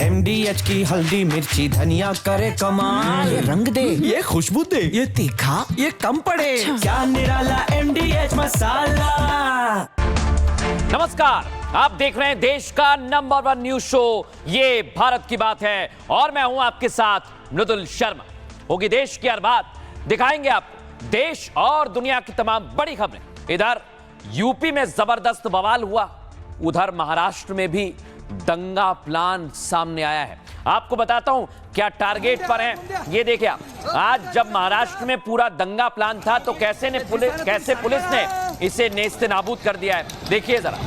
MDH की हल्दी मिर्ची धनिया करे कमाल। ये रंग दे, ये खुशबू दे, ये तीखा, ये कम पड़े। क्या निराला MDH मसाला। नमस्कार, आप देख रहे हैं देश का नंबर 1 न्यूज शो ये भारत की बात है और मैं हूं आपके साथ मृदुल शर्मा। होगी देश की हर बात, दिखाएंगे आपको देश और दुनिया की तमाम बड़ी खबरें। इधर यूपी में जबरदस्त बवाल हुआ, उधर महाराष्ट्र में भी दंगा प्लान सामने आया है। आपको बताता हूं क्या टारगेट पर है। ये देखिए आप, आज जब महाराष्ट्र में पूरा दंगा प्लान था तो कैसे पुलिस ने इसे नेस्ते नाबूद कर दिया है। देखिए जरा।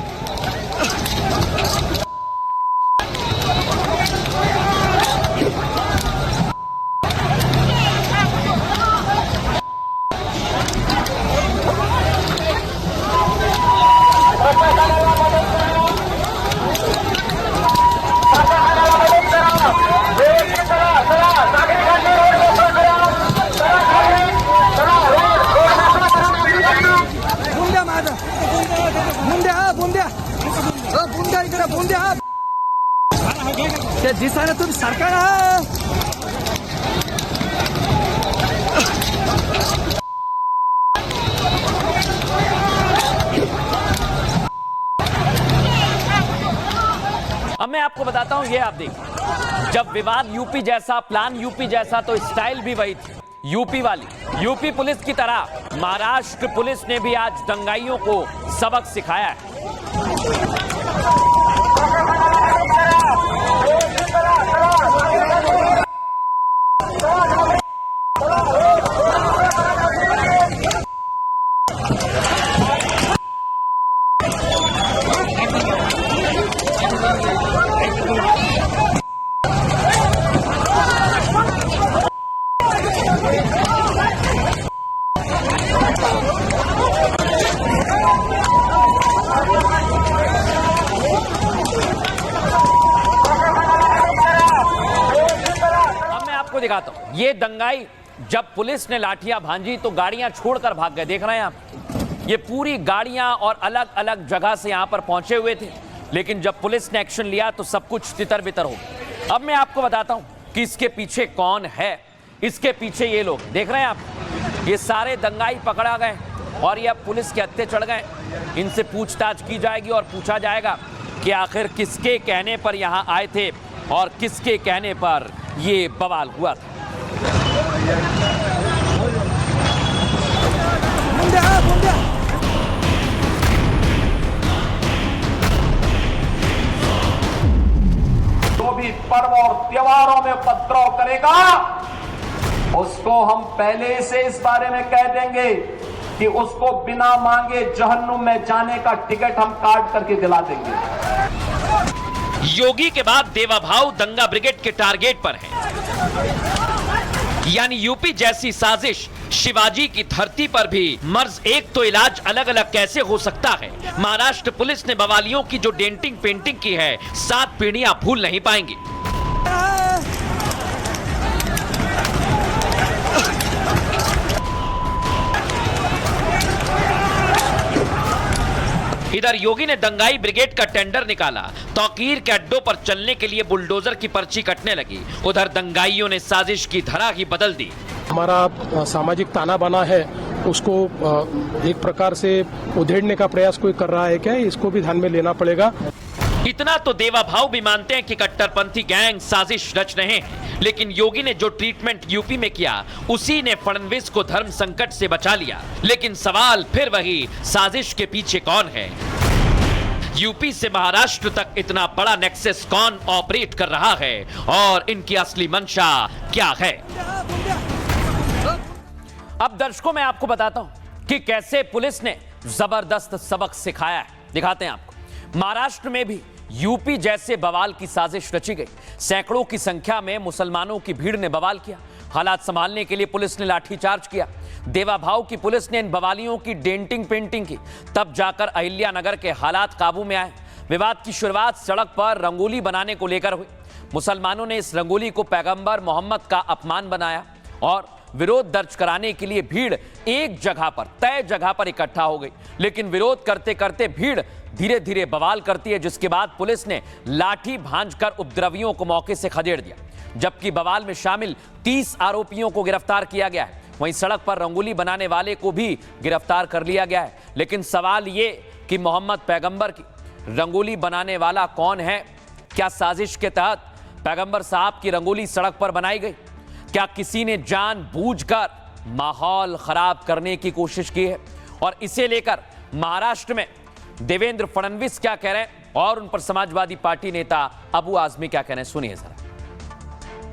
दिसाने तुम सरकार है। अब मैं आपको बताता हूं, ये आप देखिए, जब विवाद यूपी जैसा, प्लान यूपी जैसा, तो स्टाइल भी वही थी यूपी वाली। यूपी पुलिस की तरह महाराष्ट्र पुलिस ने भी आज दंगाइयों को सबक सिखाया है। दिखाता हूं, ये दंगाई जब पुलिस ने लाठियां भांजी तो गाड़ियां छोड़कर भाग गए। देख रहे हैं आप, ये पूरी गाड़ियां और अलग अलग जगह से यहां पर पहुंचे हुए थे, लेकिन जब पुलिस ने एक्शन लिया तो सब कुछ तितर बितर हो गया। अब मैं आपको बताता हूं कि इसके पीछे कौन है। इसके पीछे ये लोग देख रहे हैं आप, ये सारे दंगाई पकड़ा गए और ये अब पुलिस के हत्थे चढ़ गए। इनसे पूछताछ की जाएगी और पूछा जाएगा कि आखिर किसके कहने पर यहां आए थे और किसके कहने पर ये बवाल हुआ था। जो भी पर्व और त्योहारों में उपद्रव करेगा उसको हम पहले से इस बारे में कह देंगे कि उसको बिना मांगे जहन्नुम में जाने का टिकट हम काट करके दिला देंगे। योगी के बाद देवा भाव दंगा ब्रिगेड के टारगेट पर है। यानी यूपी जैसी साजिश शिवाजी की धरती पर भी। मर्ज एक तो इलाज अलग अलग कैसे हो सकता है। महाराष्ट्र पुलिस ने बवालियों की जो डेंटिंग पेंटिंग की है, 7 पीढ़ियां भूल नहीं पाएंगी। इधर योगी ने दंगाई ब्रिगेड का टेंडर निकाला, तौकीर के अड्डों पर चलने के लिए बुलडोजर की पर्ची कटने लगी। उधर दंगाइयों ने साजिश की धरा ही बदल दी। हमारा सामाजिक ताना बाना है, उसको एक प्रकार से उधेड़ने का प्रयास कोई कर रहा है क्या, इसको भी ध्यान में लेना पड़ेगा। इतना तो देवा भाव भी मानते हैं कि कट्टरपंथी गैंग साजिश रच रहे हैं, लेकिन योगी ने जो ट्रीटमेंट यूपी में किया उसी ने फडणवीस को धर्म संकट से बचा लिया। लेकिन सवाल फिर वही, साजिश के पीछे कौन है। यूपी से महाराष्ट्र तक इतना बड़ा नेक्सस कौन ऑपरेट कर रहा है और इनकी असली मंशा क्या है। अब दर्शकों मैं आपको बताता हूं कि कैसे पुलिस ने जबरदस्त सबक सिखाया है। दिखाते हैं आपको। महाराष्ट्र में भी यूपी जैसे बवाल की साजिश रची गई। सैकड़ों की संख्या में मुसलमानों की भीड़ ने बवाल किया। हालात संभालने के लिए पुलिस ने लाठीचार्ज किया। देवा भाव की पुलिस ने इन बवालियों की डेंटिंग पेंटिंग की, तब जाकर अहिल्यानगर के हालात काबू में आए। विवाद की शुरुआत सड़क पर रंगोली बनाने को लेकर हुई। मुसलमानों ने इस रंगोली को पैगंबर मोहम्मद का अपमान बनाया और विरोध दर्ज कराने के लिए भीड़ एक जगह पर, तय जगह पर इकट्ठा हो गई। लेकिन विरोध करते करते भीड़ धीरे धीरे बवाल करती है, जिसके बाद पुलिस ने लाठी भांजकर उपद्रवियों को मौके से खदेड़ दिया, जबकि बवाल में शामिल 30 आरोपियों को गिरफ्तार किया गया है। वहीं सड़क पर रंगोली बनाने वाले को भी गिरफ्तार कर लिया गया है। लेकिन सवाल ये कि मोहम्मद पैगंबर की रंगोली बनाने वाला कौन है? क्या साजिश के तहत पैगंबर साहब की रंगोली सड़क पर बनाई गई? क्या किसी ने जानबूझकर माहौल खराब करने की कोशिश की है? और इसे लेकर महाराष्ट्र में देवेंद्र फडणवीस क्या कह रहे हैं और उन पर समाजवादी पार्टी नेता अबू आजमी क्या कह रहे हैं, सुनिए जरा।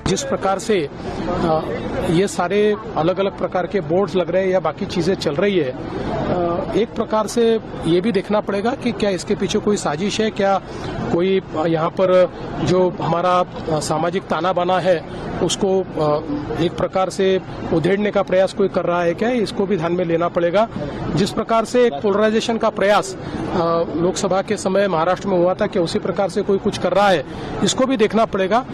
जिस प्रकार से ये सारे अलग अलग प्रकार के बोर्ड्स लग रहे हैं या बाकी चीजें चल रही है, एक प्रकार से ये भी देखना पड़ेगा कि क्या इसके पीछे कोई साजिश है, क्या कोई यहाँ पर जो हमारा सामाजिक ताना बाना है उसको एक प्रकार से उधेड़ने का प्रयास कोई कर रहा है क्या, इसको भी ध्यान में लेना पड़ेगा। जिस प्रकार से एक पोलराइजेशन का प्रयास लोकसभा के समय महाराष्ट्र में हुआ था, कि उसी प्रकार से कोई कुछ कर रहा है, इसको भी देखना पड़ेगा।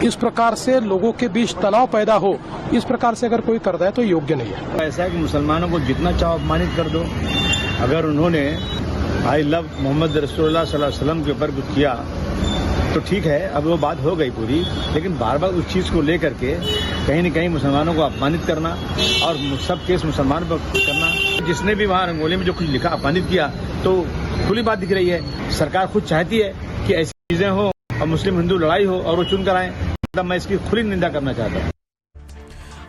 इस प्रकार से लोगों के बीच तनाव पैदा हो, इस प्रकार से अगर कोई करता है तो योग्य नहीं है। ऐसा है कि मुसलमानों को जितना चाहो अपमानित कर दो। अगर उन्होंने आई लव मोहम्मद रसूलुल्लाह सल्लल्लाहु अलैहि वसल्लम के ऊपर कुछ किया तो ठीक है, अब वो बात हो गई पूरी, लेकिन बार बार उस चीज को लेकर के कहीं न कहीं मुसलमानों को अपमानित करना और सब केस मुसलमान पर करना, जिसने भी वहाँ रंगोली में जो कुछ लिखा अपमानित किया, तो खुली बात दिख रही है। सरकार खुद चाहती है कि ऐसी चीजें हो और मुस्लिम हिंदू लड़ाई हो और वो चुन कर आए, तब मैं इसकी खुली निंदा करना चाहता हूँ।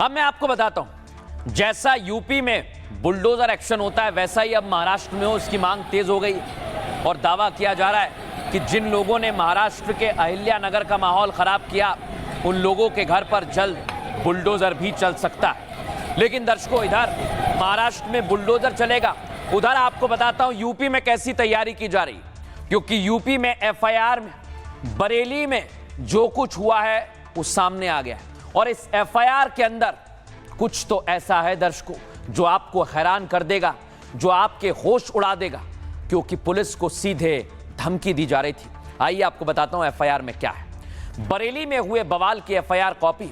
अब मैं आपको बताता हूं, जैसा यूपी में बुलडोजर एक्शन होता है, वैसा ही अब महाराष्ट्र में हो, इसकी मांग तेज हो गई और दावा किया जा रहा है कि जिन लोगों ने महाराष्ट्र के अहिल्यानगर का माहौल खराब किया, उन लोगों के घर पर जल्द बुलडोजर भी चल सकता है। लेकिन दर्शकों, इधर महाराष्ट्र में बुलडोजर चलेगा, उधर आपको बताता हूं यूपी में कैसी तैयारी की जा रही है, क्योंकि यूपी में एफआईआर में बरेली में जो कुछ हुआ है वो सामने आ गया है। और इस एफआईआर के अंदर कुछ तो ऐसा है दर्शकों जो आपको हैरान कर देगा, जो आपके होश उड़ा देगा, क्योंकि पुलिस को सीधे धमकी दी जा रही थी। आइए आपको बताता हूं एफआईआर में क्या है। बरेली में हुए बवाल की एफआईआर कॉपी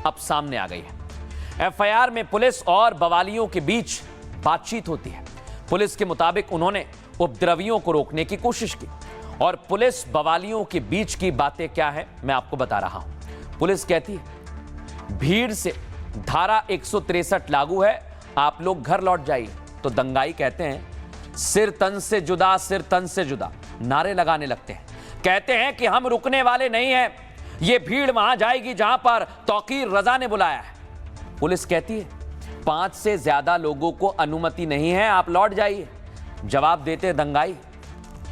अब सामने आ गई है। एफआईआर में पुलिस और बवालियों के बीच बातचीत होती है। पुलिस के मुताबिक उन्होंने उपद्रवियों को रोकने की कोशिश की और पुलिस बवालियों के बीच की बातें क्या है मैं आपको बता रहा हूं। पुलिस कहती है भीड़ से धारा 163 लागू है, आप लोग घर लौट जाइए। तो दंगाई कहते हैं सिर तन से जुदा, सिर तन से जुदा, नारे लगाने लगते हैं। कहते हैं कि हम रुकने वाले नहीं हैं, ये भीड़ वहां जाएगी जहां पर तौकीर रजा ने बुलाया है। पुलिस कहती है 5 से ज्यादा लोगों को अनुमति नहीं है, आप लौट जाइए। जवाब देते दंगाई,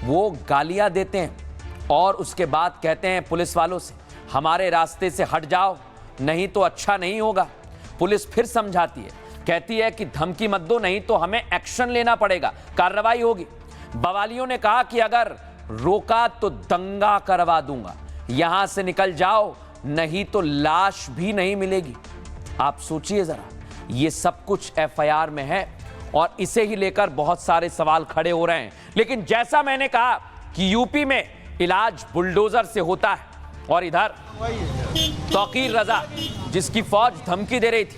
वो गालियां देते हैं और उसके बाद कहते हैं पुलिस वालों से हमारे रास्ते से हट जाओ, नहीं तो अच्छा नहीं होगा। पुलिस फिर समझाती है, कहती है कि धमकी मत दो, नहीं तो हमें एक्शन लेना पड़ेगा, कार्रवाई होगी। बवालियों ने कहा कि अगर रोका तो दंगा करवा दूंगा, यहां से निकल जाओ, नहीं तो लाश भी नहीं मिलेगी। आप सोचिए जरा, ये सब कुछ एफआईआर में है और इसे ही लेकर बहुत सारे सवाल खड़े हो रहे हैं। लेकिन जैसा मैंने कहा कि यूपी में इलाज बुलडोजर से होता है और इधर तौकीर रजा जिसकी फौज धमकी दे रही थी,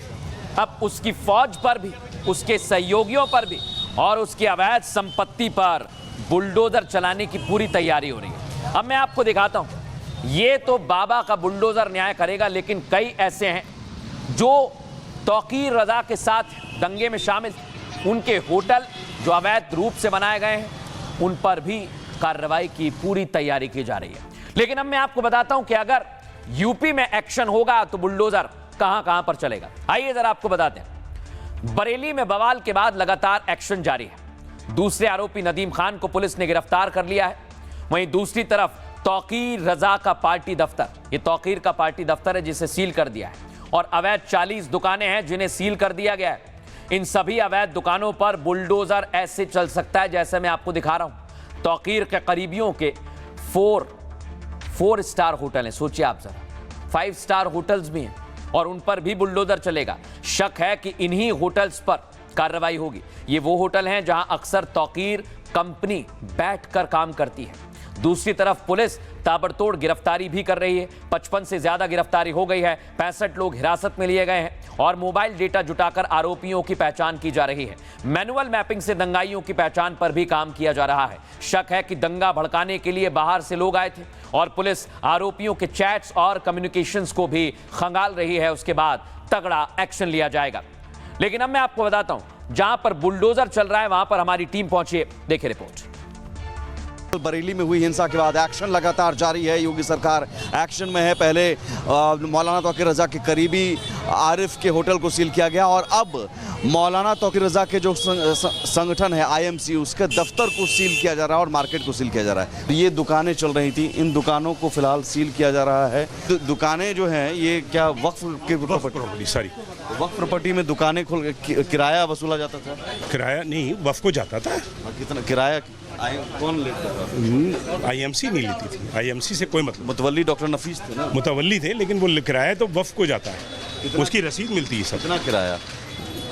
अब उसकी फौज पर भी, उसके सहयोगियों पर भी और उसकी अवैध संपत्ति पर बुलडोजर चलाने की पूरी तैयारी हो रही है। अब मैं आपको दिखाता हूं, ये तो बाबा का बुलडोजर न्याय करेगा, लेकिन कई ऐसे हैं जो तौकीर रजा के साथ दंगे में शामिल, उनके होटल जो अवैध रूप से बनाए गए हैं उन पर भी कार्रवाई की पूरी तैयारी की जा रही है। लेकिन अब मैं आपको बताता हूं कि अगर यूपी में एक्शन होगा तो बुलडोजर कहां कहां पर चलेगा। आइए जरा आपको बताते हैं। बरेली में बवाल के बाद लगातार एक्शन जारी है। दूसरे आरोपी नदीम खान को पुलिस ने गिरफ्तार कर लिया है। वहीं दूसरी तरफ तौकीर रजा का पार्टी दफ्तर, ये तौकीर का पार्टी दफ्तर है जिसे सील कर दिया है और अवैध 40 दुकानें हैं जिन्हें सील कर दिया गया है। इन सभी अवैध दुकानों पर बुलडोजर ऐसे चल सकता है जैसे मैं आपको दिखा रहा हूं। तौकीर के करीबियों के 4 स्टार होटल हैं, सोचिए आप जरा, 5 स्टार होटल्स भी हैं और उन पर भी बुलडोजर चलेगा। शक है कि इन्हीं होटल्स पर कार्रवाई होगी। ये वो होटल हैं जहां अक्सर तौकीर कंपनी बैठकर काम करती है। दूसरी तरफ पुलिस ताबड़तोड़ गिरफ्तारी भी कर रही है। 55 से ज्यादा गिरफ्तारी हो गई है, 65 लोग हिरासत में लिए गए हैं और मोबाइल डेटा जुटाकर आरोपियों की पहचान की जा रही है। मैनुअल मैपिंग से दंगाइयों की पहचान पर भी काम किया जा रहा है। शक है कि दंगा भड़काने के लिए बाहर से लोग आए थे और पुलिस आरोपियों के चैट्स और कम्युनिकेशंस को भी खंगाल रही है। उसके बाद तगड़ा एक्शन लिया जाएगा। लेकिन अब मैं आपको बताता हूं, जहां पर बुलडोजर चल रहा है वहां पर हमारी टीम पहुंची है। देखिए रिपोर्ट। बरेली में हुई हिंसा के बाद एक्शन लगातार जारी है। योगी सरकार एक्शन में है। पहले मौलाना तौकीर रजा के करीबी आरिफ के होटल को सील किया गया और अब मौलाना तौकीर रजा के जो संगठन है IMC, उसके दफ्तर को सील किया जा रहा है और मार्केट को सील किया जा रहा है। ये दुकानें चल रही थी, इन दुकानों को फिलहाल सील किया जा रहा है। दुकानें जो हैं ये क्या वक्फ के प्रॉपर्टी, सॉरी वक्फ प्रॉपर्टी में दुकानें खोल किराया वसूला जाता था? किराया नहीं, वक्फ को जाता था। कितना किराया कौन लेता था? IMC नहीं लेती थी। IMC से कोई मतलब। मुतवल्ली डॉक्टर नफीस थे ना? मुतवल्ली थे, लेकिन वो किराया तो वक्फ को जाता है, उसकी रसीद मिलती है। सब कितना किराया?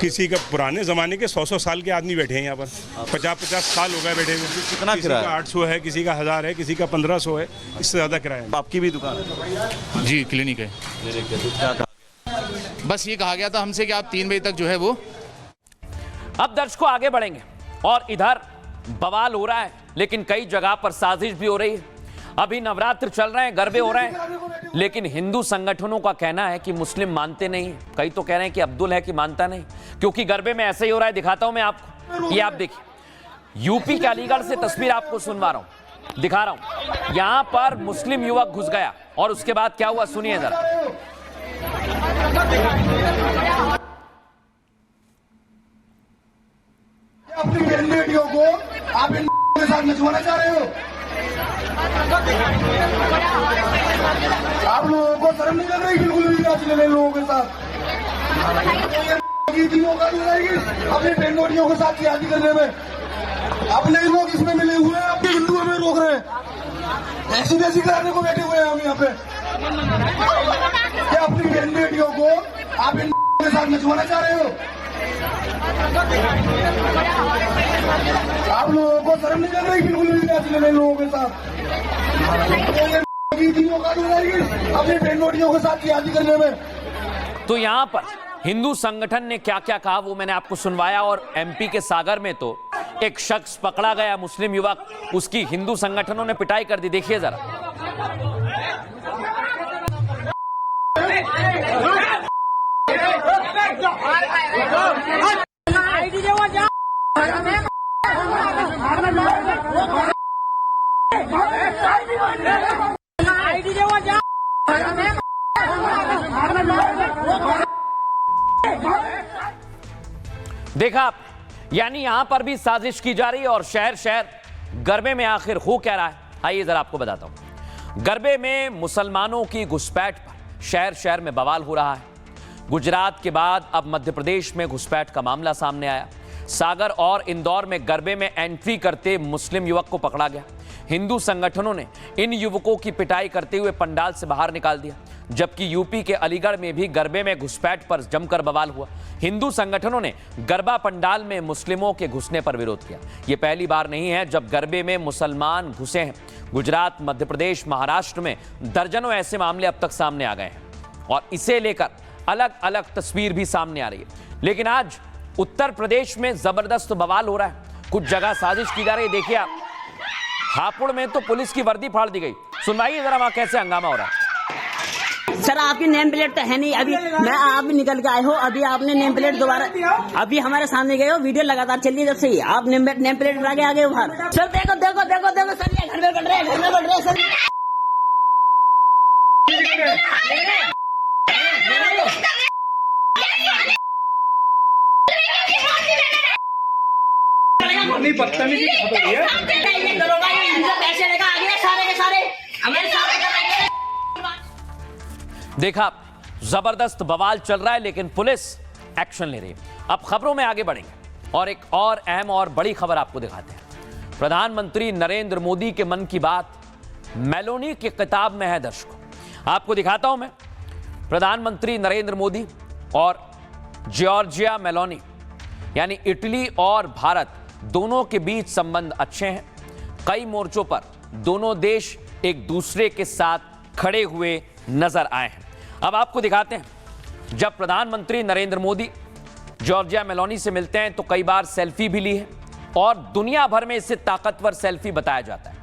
किसी का पुराने जमाने के 100 साल के आदमी बैठे हैं यहाँ पर, 50 साल हो गए बैठे हुए। कितना किराया? 800 है, किसी का 1000 है, किसी का 1500 है, इससे ज्यादा किराया। आपकी भी दुकान है? जी, क्लिनिक है। बस ये कहा गया था हमसे कि आप 3 बजे तक जो है वो। अब दर्शकों आगे बढ़ेंगे और इधर बवाल हो रहा है, लेकिन कई जगह पर साजिश भी हो रही है। अभी नवरात्र चल रहे हैं, गरबे हो रहे हैं, लेकिन हिंदू संगठनों का कहना है कि मुस्लिम मानते नहीं। कई तो कह रहे हैं कि अब्दुल है कि मानता नहीं, क्योंकि गरबे में ऐसे ही हो रहा है। दिखाता हूं मैं आपको, ये आप देखिए। यूपी के अलीगढ़ से तस्वीर आपको सुनवा रहा हूं, दिखा रहा हूं। यहां पर मुस्लिम युवक घुस गया और उसके बाद क्या हुआ सुनिए जरा। अपनी बहन बेटियों को आप इन के साथ नचवाना चाह रहे हो? आप लोगों को शर्म नहीं लग रही बिल्कुल भी नाचने लोगों के साथ? अपनी बहन बेटियों के साथ शादी करने में अपने लोग इसमें मिले हुए हैं, अपने हिंदुओं में रोक रहे हैं। ऐसी वैसी कराने को बैठे हुए हैं हम यहाँ पे। क्या अपनी बहन बेटियों को आप इन के साथ नचवाना चाह रहे हो? आप लोगों को शर्म नहीं लग रही बिल्कुल भी नाचने लोगों के साथ? अपनी बहन बेटियों के साथ शादी करने में। तो यहां पर हिंदू संगठन ने क्या क्या कहा वो मैंने आपको सुनवाया। और MP के सागर में तो एक शख्स पकड़ा गया, मुस्लिम युवक, उसकी हिंदू संगठनों ने पिटाई कर दी। देखिए जरा। देखा आप, यानी यहां पर भी साजिश की जा रही है और शहर शहर गरबे में आखिर हो क्या रहा है, आइए जरा आपको बताता हूं। गरबे में मुसलमानों की घुसपैठ पर शहर शहर में बवाल हो रहा है। गुजरात के बाद अब मध्य प्रदेश में घुसपैठ का मामला सामने आया। सागर और इंदौर में गरबे में एंट्री करते मुस्लिम युवक को पकड़ा गया। हिंदू संगठनों ने इन युवकों की पिटाई करते हुए पंडाल से बाहर निकाल दिया। जबकि यूपी के अलीगढ़ में भी गरबे में घुसपैठ पर जमकर बवाल हुआ। हिंदू संगठनों ने गरबा पंडाल में मुस्लिमों के घुसने पर विरोध किया। यह पहली बार नहीं है जब गरबे में मुसलमान घुसे हैं। गुजरात, मध्य प्रदेश, महाराष्ट्र में दर्जनों ऐसे मामले अब तक सामने आ गए हैं और इसे लेकर अलग अलग तस्वीर भी सामने आ रही है। लेकिन आज उत्तर प्रदेश में जबरदस्त बवाल हो रहा है। कुछ जगह साजिश की जा रही है। देखिए आप, हापुड़ में तो पुलिस की वर्दी फाड़ दी गई। सुनवाइए जरा वहां कैसे हंगामा हो रहा है। सर आपकी नेम प्लेट तो है नहीं। अभी मैं आप भी निकल के आए हो, अभी आपने नेम प्लेट दोबारा अभी हमारे सामने गए हो, वीडियो लगातार चल रही है जब से ही आप नेम प्लेट लगा के आ गए बाहर। सर देखो देखो देखो देखो सर, ये घर में बढ़ रहे हैं, घर में बढ़ रहे हैं सर। देखा, जबरदस्त बवाल चल रहा है लेकिन पुलिस एक्शन ले रही है। अब खबरों में आगे बढ़ेंगे और एक और अहम और बड़ी खबर आपको दिखाते हैं। प्रधानमंत्री नरेंद्र मोदी के मन की बात मेलोनी की किताब में है। दर्शकों आपको दिखाता हूं मैं। प्रधानमंत्री नरेंद्र मोदी और जॉर्जिया मेलोनी यानी इटली और भारत दोनों के बीच संबंध अच्छे हैं। कई मोर्चों पर दोनों देश एक दूसरे के साथ खड़े हुए नजर आए हैं। अब आपको दिखाते हैं, जब प्रधानमंत्री नरेंद्र मोदी जॉर्जिया मेलोनी से मिलते हैं तो कई बार सेल्फी भी ली है और दुनिया भर में इसे ताकतवर सेल्फी बताया जाता है,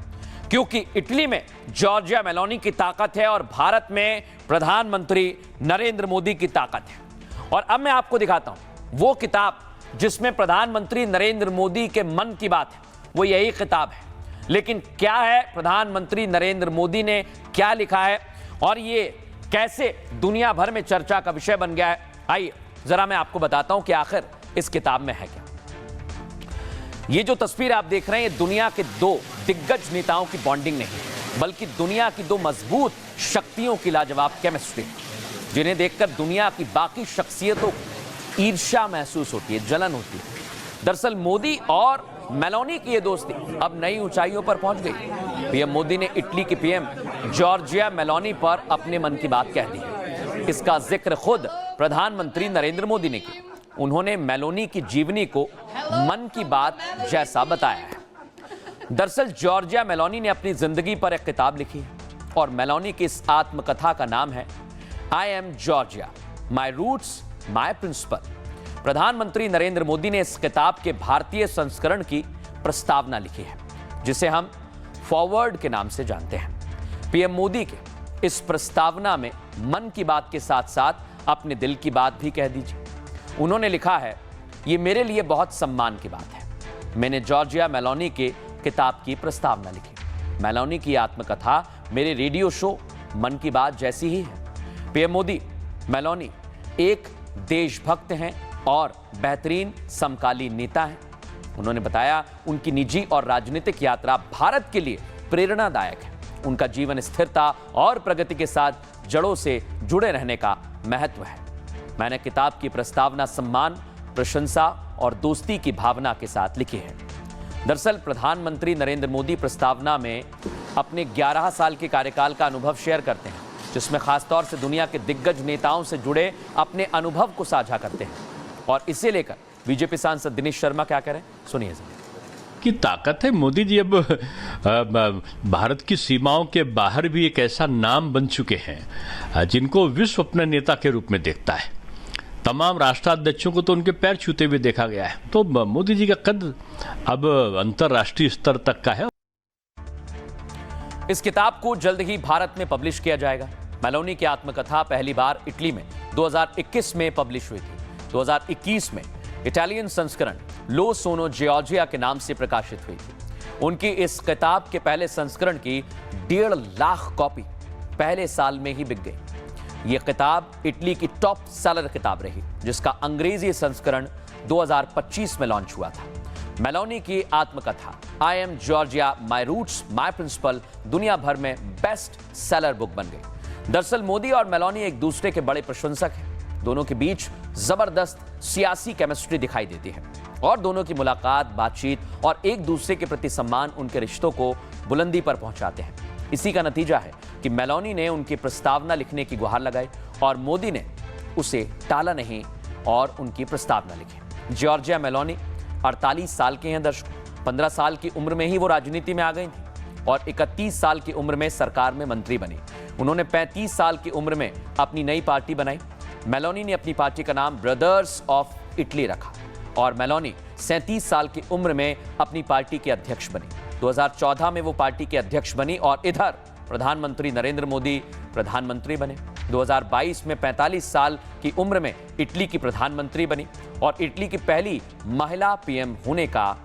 क्योंकि इटली में जॉर्जिया मेलोनी की ताकत है और भारत में प्रधानमंत्री नरेंद्र मोदी की ताकत है। और अब मैं आपको दिखाता हूं वो किताब जिसमें प्रधानमंत्री नरेंद्र मोदी के मन की बात है, वो यही किताब है। लेकिन क्या है, प्रधानमंत्री नरेंद्र मोदी ने क्या लिखा है और ये कैसे दुनिया भर में चर्चा का विषय बन गया है, आइए जरा मैं आपको बताता हूं कि आखिर इस किताब में है क्या। ये जो तस्वीर आप देख रहे हैं, ये दुनिया के दो दिग्गज नेताओं की बॉन्डिंग नहीं है, बल्कि दुनिया की दो मजबूत शक्तियों की लाजवाब केमिस्ट्री, जिन्हें देखकर दुनिया की बाकी शख्सियतों को ईर्ष्या महसूस होती है, जलन होती है। दरअसल मोदी और मेलोनी की ये दोस्ती अब नई ऊंचाइयों पर पहुंच गई। पीएम मोदी ने इटली की पीएम जॉर्जिया मेलोनी पर अपने मन की बात कह दी। इसका जिक्र खुद प्रधानमंत्री नरेंद्र मोदी ने किया। उन्होंने मेलोनी की जीवनी को मन की बात जैसा बताया है। दरअसल जॉर्जिया मेलोनी ने अपनी जिंदगी पर एक किताब लिखी है और मेलोनी की इस आत्मकथा का नाम है I am Giorgia, my roots my principle. प्रधानमंत्री नरेंद्र मोदी ने इस किताब के भारतीय संस्करण की प्रस्तावना लिखी है, जिसे हम फॉरवर्ड के नाम से जानते हैं। पीएम मोदी के इस प्रस्तावना में मन की बात के साथ साथ अपने दिल की बात भी कह दीजिए। उन्होंने लिखा है, ये मेरे लिए बहुत सम्मान की बात है, मैंने जॉर्जिया मेलोनी के किताब की प्रस्तावना लिखी। मेलोनी की आत्मकथा मेरे रेडियो शो मन की बात जैसी ही है। पीएम मोदी मेलोनी एक देशभक्त हैं और बेहतरीन समकालीन नेता हैं। उन्होंने बताया, उनकी निजी और राजनीतिक यात्रा भारत के लिए प्रेरणादायक है। उनका जीवन स्थिरता और प्रगति के साथ जड़ों से जुड़े रहने का महत्व है। मैंने किताब की प्रस्तावना सम्मान, प्रशंसा और दोस्ती की भावना के साथ लिखी है। दरअसल प्रधानमंत्री नरेंद्र मोदी प्रस्तावना में अपने 11 साल के कार्यकाल का अनुभव शेयर करते हैं, जिसमें खासतौर से दुनिया के दिग्गज नेताओं से जुड़े अपने अनुभव को साझा करते हैं। और इसे लेकर बीजेपी सांसद दिनेश शर्मा क्या कह रहे हैं, सुनिए की ताकत है। मोदी जी अब भारत की सीमाओं के बाहर भी एक ऐसा नाम बन चुके हैं जिनको विश्व अपने नेता के रूप में देखता है। तमाम राष्ट्राध्यक्षों को तो उनके पैर छूते हुए देखा गया है। तो मोदी जी का कद अब अंतर्राष्ट्रीय स्तर तक का है। इस किताब को जल्द ही भारत में पब्लिश किया जाएगा। मेलोनी की आत्मकथा पहली बार इटली में 2021 में पब्लिश हुई थी। 2021 में इटालियन संस्करण लो सोनो जॉर्जिया के नाम से प्रकाशित हुई थी। उनकी इस किताब के पहले संस्करण की 1.5 लाख कॉपी पहले साल में ही बिक गई। यह किताब इटली की टॉप सेलर किताब रही, जिसका अंग्रेजी संस्करण 2025 में लॉन्च हुआ था। मेलोनी की आत्मकथा I am Giorgia, my roots my principle दुनिया भर में बेस्ट सेलर बुक बन गई। दरअसल मोदी और मेलोनी एक दूसरे के बड़े प्रशंसक हैं। दोनों के बीच जबरदस्त सियासी केमिस्ट्री दिखाई देती है और दोनों की मुलाकात, बातचीत और एक दूसरे के प्रति सम्मान उनके रिश्तों को बुलंदी पर पहुंचाते हैं। इसी का नतीजा है कि मेलोनी ने उनकी प्रस्तावना लिखने की गुहार लगाई और मोदी ने उसे टाला नहीं और उनकी प्रस्तावना लिखी। जॉर्जिया मेलोनी 48 साल के हैं दर्शकों। 15 साल की उम्र में ही वो राजनीति में आ गई थी और 31 साल की उम्र में सरकार में मंत्री बनी। उन्होंने 35 साल की उम्र में अपनी नई पार्टी बनाई। मेलोनी ने अपनी पार्टी का नाम ब्रदर्स ऑफ इटली रखा और मेलोनी 37 साल की उम्र में अपनी पार्टी के अध्यक्ष बनी। 2014 में वो पार्टी के अध्यक्ष बनी और इधर प्रधानमंत्री नरेंद्र मोदी प्रधानमंत्री बने। 2022 में 45 साल की उम्र में इटली की प्रधानमंत्री बनी और इटली की पहली महिला पीएम होने का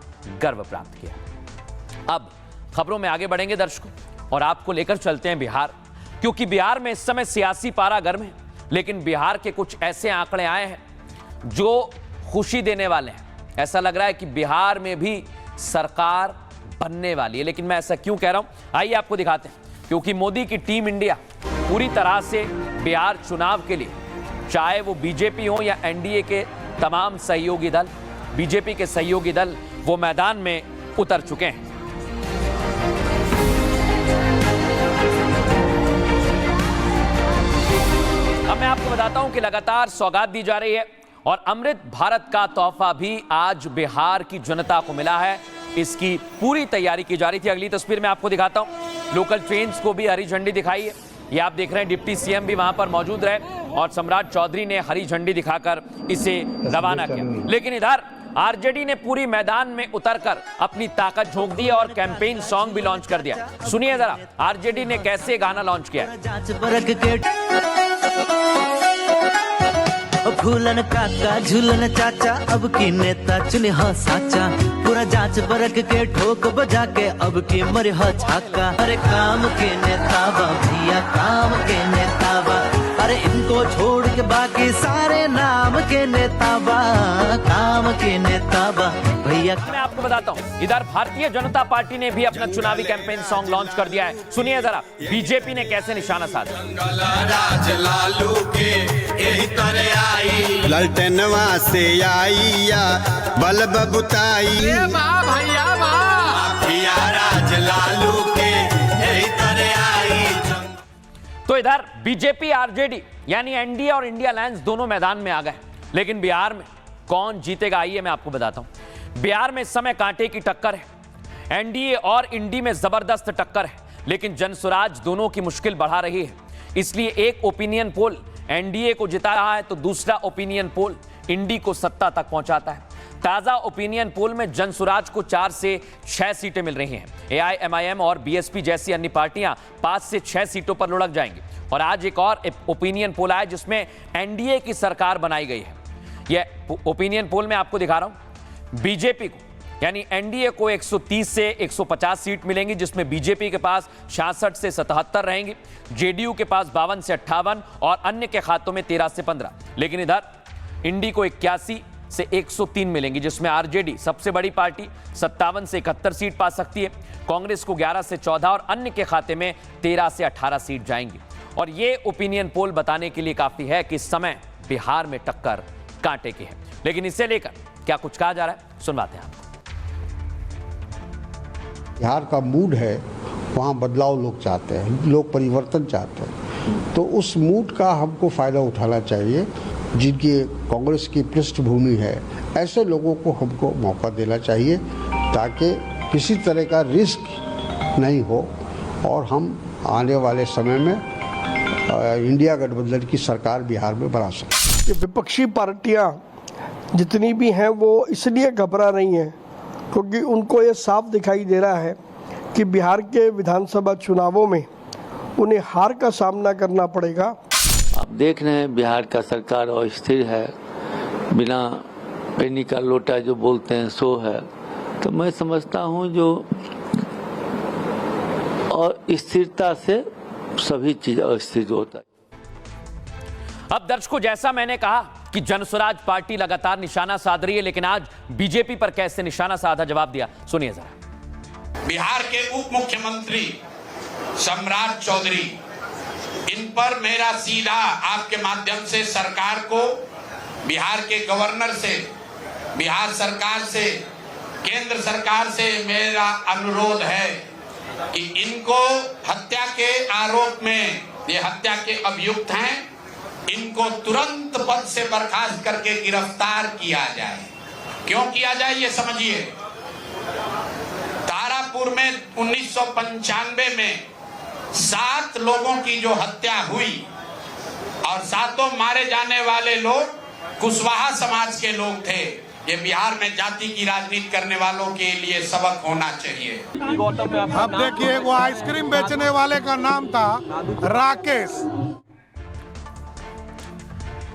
गर्व प्राप्त किया। अब खबरों में आगे बढ़ेंगे दर्शकों और आपको लेकर चलते हैं बिहार, क्योंकि बिहार में इस समय सियासी पारा गर्म है। लेकिन बिहार के कुछ ऐसे आंकड़े आए हैं जो खुशी देने वाले हैं। ऐसा लग रहा है कि बिहार में भी सरकार बनने वाली है। लेकिन मैं ऐसा क्यों कह रहा हूं, आइए आपको दिखाते हैं। क्योंकि मोदी की टीम इंडिया पूरी तरह से बिहार चुनाव के लिए, चाहे वो बीजेपी हो या एनडीए के तमाम सहयोगी दल, बीजेपी के सहयोगी दल वो मैदान में उतर चुके हैं। अब मैं आपको बताता हूं कि लगातार सौगात दी जा रही है और अमृत भारत का तोहफा भी आज बिहार की जनता को मिला है। इसकी पूरी तैयारी की जा रही थी। अगली तस्वीर में आपको दिखाता हूं, लोकल ट्रेन्स को भी हरी झंडी दिखाई है। ये आप देख रहे हैं, डिप्टी सीएम भी वहां पर मौजूद रहे और सम्राट चौधरी ने हरी झंडी दिखाकर इसे रवाना किया। लेकिन इधर आरजेडी ने पूरी मैदान में उतरकर अपनी ताकत झोंक दी और कैंपेन सॉन्ग भी लॉन्च कर दिया। सुनिए जरा आरजेडी ने कैसे गाना लॉन्च किया है। फूलन काका झूलन चाचा अब की नेता चुने हो साचा, पूरा जांच परख के ठोक बजा के अब की मरे हो छाका। अरे काम के नेता बा भैया, काम के नेता बा, अरे इनको छोड़ के बाकी सारे नाम के नेता बा, काम के नेता बा भैया। मैं आपको बताता हूं, इधर भारतीय जनता पार्टी ने भी अपना चुनावी कैंपेन सॉन्ग लॉन्च कर दिया है। सुनिए जरा बीजेपी ने कैसे निशाना साधा। ललटनवा से आई या बल्ब बुताई भैया राज लालू के यही तरह आई। तो इधर बीजेपी आरजेडी यानी एनडीए और इंडिया अलायंस दोनों मैदान में आ गए। लेकिन बिहार में कौन जीतेगा, आइए मैं आपको बताता हूं। बिहार में इस समय कांटे की टक्कर है। एनडीए और इंडी में जबरदस्त टक्कर है, लेकिन जनसुराज दोनों की मुश्किल बढ़ा रही है। इसलिए एक ओपिनियन पोल एनडीए को जिता रहा है तो दूसरा ओपिनियन पोल इंडी को सत्ता तक पहुंचाता है। ताजा ओपिनियन पोल में जनसुराज को 4 से 6 सीटें मिल रही हैं। एआईएमआईएम और बीएसपी जैसी अन्य पार्टियां 5 से 6 सीटों पर लुढ़क जाएंगी। और आज एक और ओपिनियन पोल आया जिसमें एनडीए की सरकार बनाई गई है। यह ओपिनियन पोल में आपको दिखा रहा हूं। बीजेपी को यानी एनडीए को 130 से 150 सीट मिलेंगी, जिसमें बीजेपी के पास 66 से 77 रहेंगी, जेडीयू के पास 52 से 58 और अन्य के खातों में 13 से 15। लेकिन इधर इंडी को 81 से 103 मिलेंगी, जिसमें आरजेडी सबसे बड़ी पार्टी 57 से 71 सीट पा सकती है, कांग्रेस को 11 से 14 और अन्य के खाते में 13 से 18 सीट जाएंगी। और ये ओपिनियन पोल बताने के लिए काफी है कि इस समय बिहार में टक्कर कांटे की है। लेकिन इसे लेकर क्या कुछ कहा जा रहा है, सुनवाते हैं आपको। बिहार का मूड है, वहाँ बदलाव लोग चाहते हैं, लोग परिवर्तन चाहते हैं, तो उस मूड का हमको फ़ायदा उठाना चाहिए। जिनकी कांग्रेस की पृष्ठभूमि है, ऐसे लोगों को हमको मौका देना चाहिए ताकि किसी तरह का रिस्क नहीं हो और हम आने वाले समय में इंडिया गठबंधन की सरकार बिहार में बना सकें। विपक्षी पार्टियां जितनी भी हैं वो इसलिए घबरा रही हैं क्योंकि उनको ये साफ दिखाई दे रहा है कि बिहार के विधानसभा चुनावों में उन्हें हार का सामना करना पड़ेगा। आप देख रहे हैं बिहार का सरकार अस्थिर है, बिना पेनी का लोटा जो बोलते हैं सो है। तो मैं समझता हूं जो और स्थिरता से सभी चीज अस्थिर होता है। अब दर्शकों, जैसा मैंने कहा कि जनसुराज पार्टी लगातार निशाना साध रही है, लेकिन आज बीजेपी पर कैसे निशाना साधा जवाब दिया, सुनिए जरा। बिहार के उप मुख्यमंत्री सम्राट चौधरी, इन पर मेरा सीधा आपके माध्यम से सरकार को, बिहार के गवर्नर से, बिहार सरकार से, केंद्र सरकार से मेरा अनुरोध है कि इनको हत्या के आरोप में, ये हत्या के अभियुक्त हैं, इनको तुरंत पद से बर्खास्त करके गिरफ्तार किया जाए। क्यों किया जाए ये समझिए। तारापुर में 1995 में 7 लोगों की जो हत्या हुई और 7 मारे जाने वाले लोग कुशवाहा समाज के लोग थे। ये बिहार में जाति की राजनीति करने वालों के लिए सबक होना चाहिए। अब देखिए, वो आइसक्रीम बेचने वाले का नाम था राकेश।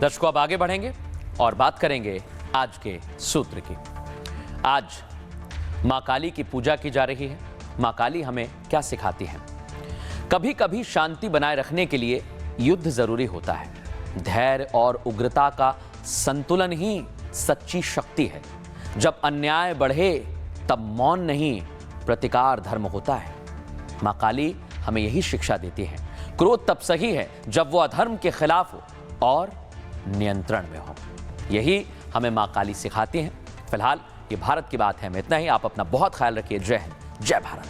दर्शकों, अब आगे बढ़ेंगे और बात करेंगे आज के सूत्र की। आज मां काली की पूजा की जा रही है। मां काली हमें क्या सिखाती है? कभी कभी शांति बनाए रखने के लिए युद्ध जरूरी होता है। धैर्य और उग्रता का संतुलन ही सच्ची शक्ति है। जब अन्याय बढ़े तब मौन नहीं, प्रतिकार धर्म होता है। मां काली हमें यही शिक्षा देती है। क्रोध तब सही है जब वो अधर्म के खिलाफ हो और नियंत्रण में हो। यही हमें मां काली सिखाती हैं। फिलहाल ये भारत की बात है में इतना ही। आप अपना बहुत ख्याल रखिए। जय हिंद, जय भारत।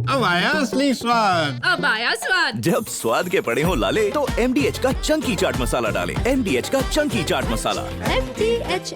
अब अब आया असली स्वाद। अब आया स्वाद। जब स्वाद के पड़े हो लाले तो MDH का चंकी चाट मसाला डालें। MDH का चंकी चाट मसाला। MDH